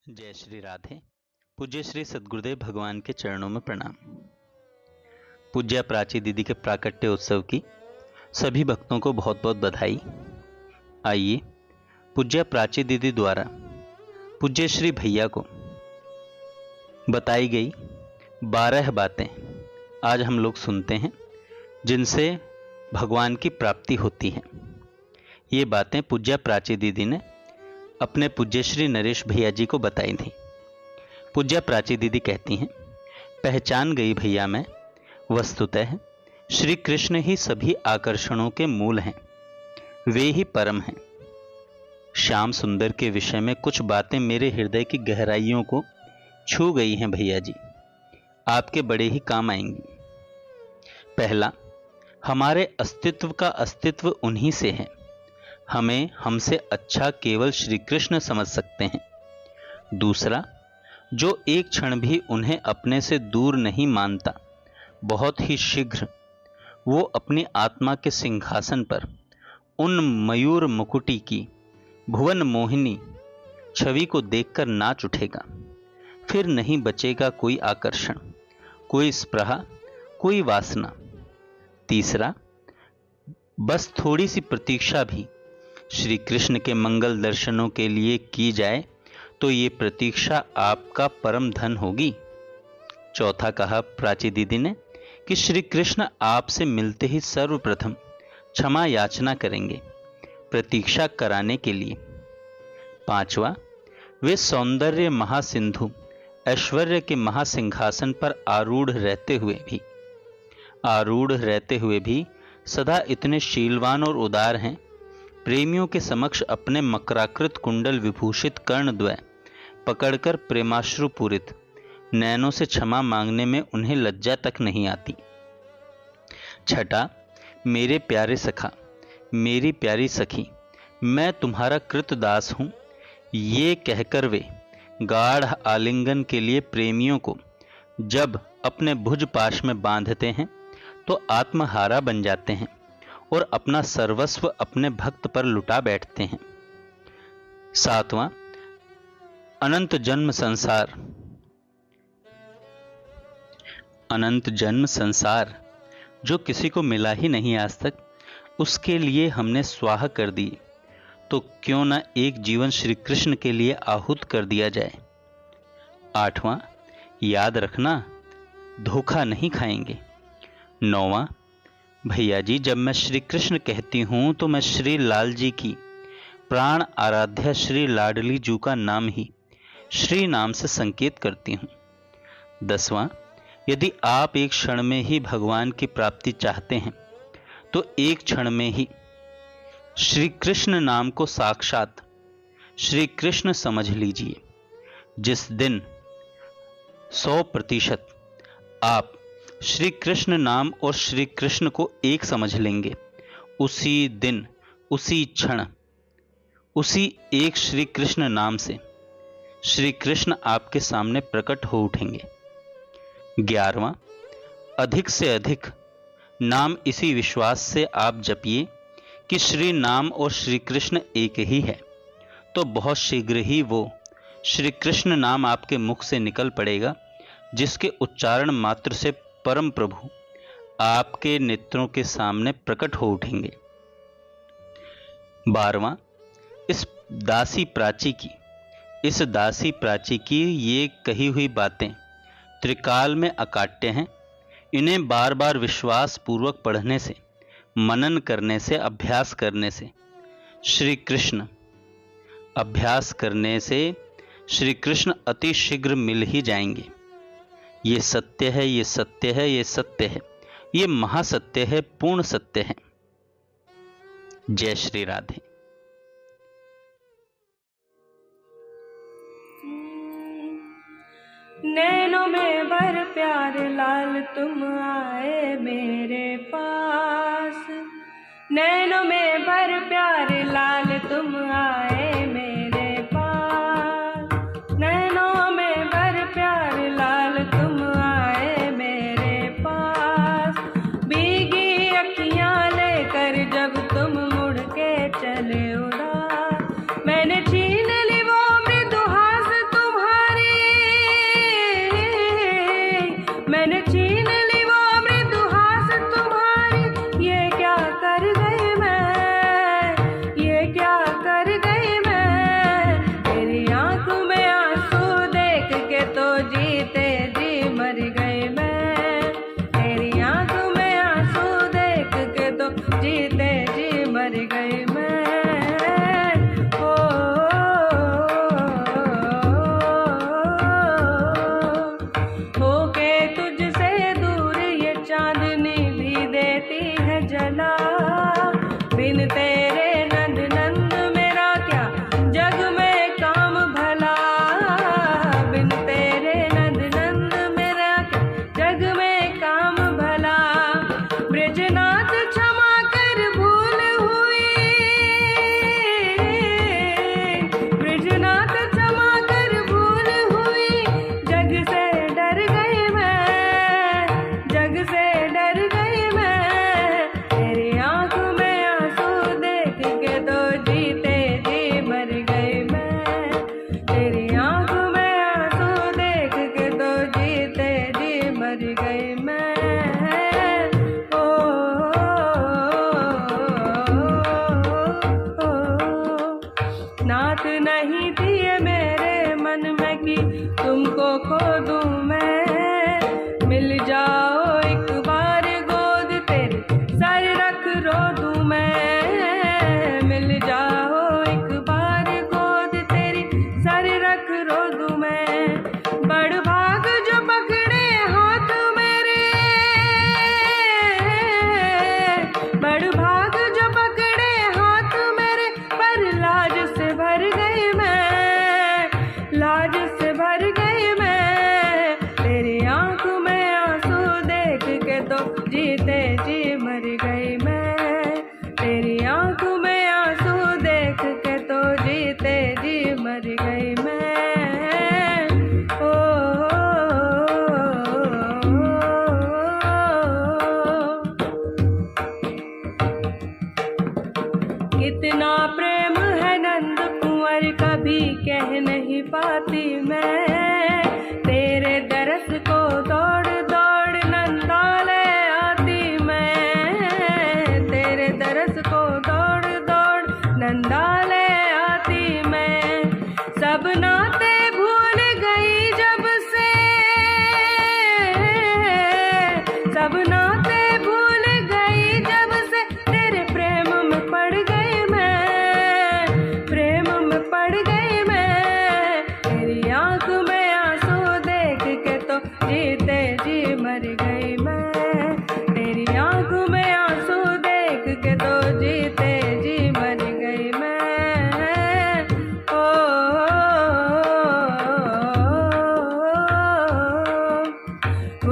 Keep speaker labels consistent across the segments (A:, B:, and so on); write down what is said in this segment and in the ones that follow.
A: जय श्री राधे। पूज्य श्री सद्गुरुदेव भगवान के चरणों में प्रणाम। पूज्य प्राची दीदी के प्राकट्य उत्सव की सभी भक्तों को बहुत बहुत बधाई। आइए पूज्य प्राची दीदी द्वारा पूज्य श्री भैया को बताई गई 12 बातें आज हम लोग सुनते हैं, जिनसे भगवान की प्राप्ति होती है। ये बातें पूज्य प्राची दीदी ने अपने पूज्य श्री नरेश भैया जी को बताई थी। पूज्य प्राची दीदी कहती हैं, पहचान गई भैया मैं, वस्तुतः श्री कृष्ण ही सभी आकर्षणों के मूल हैं, वे ही परम हैं। श्याम सुंदर के विषय में कुछ बातें मेरे हृदय की गहराइयों को छू गई हैं भैया जी, आपके बड़े ही काम आएंगी। पहला, हमारे अस्तित्व का अस्तित्व उन्हीं से है। हमें हमसे अच्छा केवल श्री कृष्ण समझ सकते हैं। दूसरा, जो एक क्षण भी उन्हें अपने से दूर नहीं मानता, बहुत ही शीघ्र वो अपनी आत्मा के सिंहासन पर उन मयूर मुकुटी की भुवन मोहिनी छवि को देखकर नाच उठेगा। फिर नहीं बचेगा कोई आकर्षण, कोई स्पृहा, कोई वासना। तीसरा, बस थोड़ी सी प्रतीक्षा भी श्री कृष्ण के मंगल दर्शनों के लिए की जाए तो ये प्रतीक्षा आपका परम धन होगी। चौथा कहा प्राची दीदी ने कि श्री कृष्ण आपसे मिलते ही सर्वप्रथम क्षमा याचना करेंगे प्रतीक्षा कराने के लिए। पांचवा, वे सौंदर्य महासिंधु ऐश्वर्य के महासिंहासन पर आरूढ़ रहते हुए भी सदा इतने शीलवान और उदार हैं। प्रेमियों के समक्ष अपने मकराकृत कुंडल विभूषित कर्णद्वय पकड़कर प्रेमाश्रु पूरित नैनों से क्षमा मांगने में उन्हें लज्जा तक नहीं आती। छठा, मेरे प्यारे सखा, मेरी प्यारी सखी, मैं तुम्हारा कृतदास हूं, ये कहकर वे गाढ़ आलिंगन के लिए प्रेमियों को जब अपने भुज पाश में बांधते हैं तो आत्महारा बन जाते हैं और अपना सर्वस्व अपने भक्त पर लुटा बैठते हैं। सातवां, अनंत जन्म संसार जो किसी को मिला ही नहीं आज तक, उसके लिए हमने स्वाहा कर दिए, तो क्यों न एक जीवन श्री कृष्ण के लिए आहूत कर दिया जाए। आठवां, याद रखना धोखा नहीं खाएंगे। नौवां, भैया जी, जब मैं श्री कृष्ण कहती हूं तो मैं श्री लाल जी की प्राण आराध्या श्री लाडली जू का नाम ही श्री नाम से संकेत करती हूं। 10वां, यदि आप एक क्षण में ही भगवान की प्राप्ति चाहते हैं तो एक क्षण में ही श्री कृष्ण नाम को साक्षात श्री कृष्ण समझ लीजिए। जिस दिन 100% आप श्री कृष्ण नाम और श्री कृष्ण को एक समझ लेंगे, उसी दिन, उसी क्षण, उसी एक श्री कृष्ण नाम से श्री कृष्ण आपके सामने प्रकट हो उठेंगे। 11वां, अधिक से अधिक नाम इसी विश्वास से आप जपिए कि श्री नाम और श्री कृष्ण एक ही है, तो बहुत शीघ्र ही वो श्री कृष्ण नाम आपके मुख से निकल पड़ेगा, जिसके उच्चारण मात्र से परम प्रभु आपके नेत्रों के सामने प्रकट हो उठेंगे। 12वां, इस दासी प्राची की ये कही हुई बातें त्रिकाल में अकाट्य हैं। इन्हें बार बार विश्वास पूर्वक पढ़ने से, मनन करने से, अभ्यास करने से श्री कृष्ण अति शीघ्र मिल ही जाएंगे। ये सत्य है, ये सत्य है, ये सत्य है, ये महासत्य है, पूर्ण सत्य है। जय श्री राधे।
B: नैनों में भर प्यार लाल तुम आए मेरे पास, नैनों में भर प्यार लाल तुम आए मेरे पास, नैनों में भर प्यार लाल तुम आए मेरे पास। भीगी अखियां लेकर जब तुम मुड़ के चले उड़ा, मैंने छीन ली वो मृदुहास तुम की तुमको खो दूं मैं। मिल जाओ एक बार गोद तेरे सर रख रो दूं मैं। मिल जाओ एक बार गोद तेरी सर रख रो दूं मैं। बड़ भाग जो पकड़े हाथ मेरे, बड़ भाग जो पकड़े हाथ मेरे, पर लाज से भर गई मैं, लाज से भर गई मैं। तेरी आंख में आंसू देख के तो जीते जी मर गई मैं। तेरी आंख में आंसू देख के तो जीते जी मर गई मैं। कितना प्रेम है नंद कुंवर कभी कह नहीं पाती मैं। तेरे दरस को दौड़ दौड़ नंदाले आती मैं। तेरे दरस को दौड़ दौड़ नंदाले आती मैं। सब नाते भूल गई जब से, सब नाते भूल गई जब से, तेरे प्रेम में पड़ गई मैं, प्रेम में पड़ गई मैं। तेरी आंख में आंसू देख के तो जीते जी मर गई मैं। तेरी आंख में आंसू देख के तो जीते जी मर गई मैं। ओ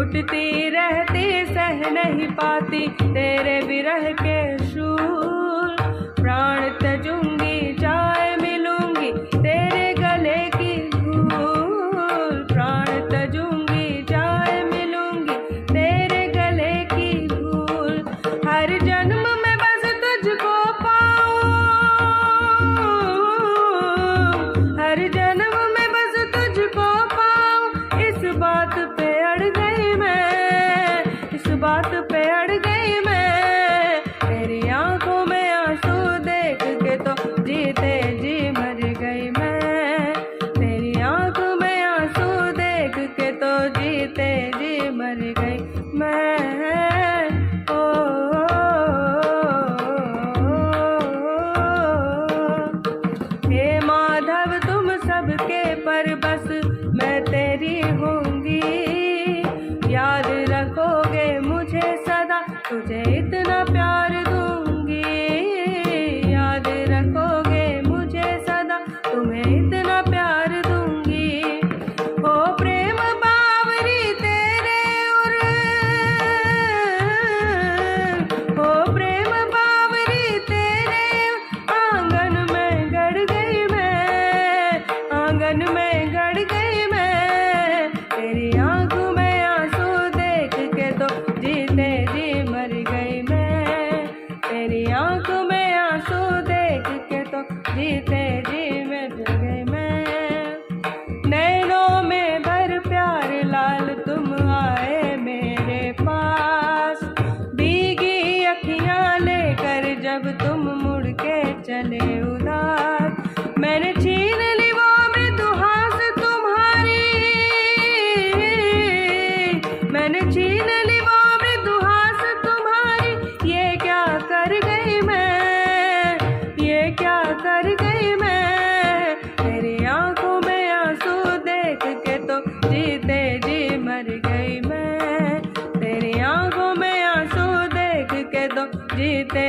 B: उठती रहती सह नहीं पाती तेरे विरह के शूल। प्राण तजूंगी चाहे मिलूंगी तेरे गले की धूल। प्राण तजूंगी चाहे मिलूंगी तेरे गले की धूल। हर जन्म में बस तुझको पाऊं, हर जन्म में बस तुझको पाऊं। इस बात पे अड़ गई मैं, इस बात पे अड़ गई मैं। तेरी आंखों में आंसू देख के तो जीते जी मर गई मैं। तेरी आंखों में आंसू देख के तो जीते जी मर गई मैं। ओ हे माधव तुम सबके पर बस मैं तेरी होंगी। याद रखोगे मुझे सदा तुझे इतना प्यार दूंगी। याद रखोगे मुझे सदा तुम्हें इतना प्यार दूंगी। ओ प्रेम बावरी तेरे और, ओ प्रेम बावरी तेरे आंगन में गड़ गई मैं, आंगन में गड़ गई मैं। तेरी आंख में आंसू देख के तो जीते जी मर गई मैं। तेरी आंख में आंसू देख के तो जीते जी मर गई मैं। नैनों में भर प्यार लाल तुम आए मेरे पास। भीगी अखियां लेकर जब तुम मुड़ के चले उदास। मैंने छीन ली वो मृदुहास तुम्हारी, मैंने छीन ली वो मृदुहास तुम्हारी। ये क्या कर गई मैं, ये क्या कर गई मैं। तेरी आंखों में आंसू देख के तो जीते जी मर गई मैं। तेरी आंखों में आंसू देख के तो जीते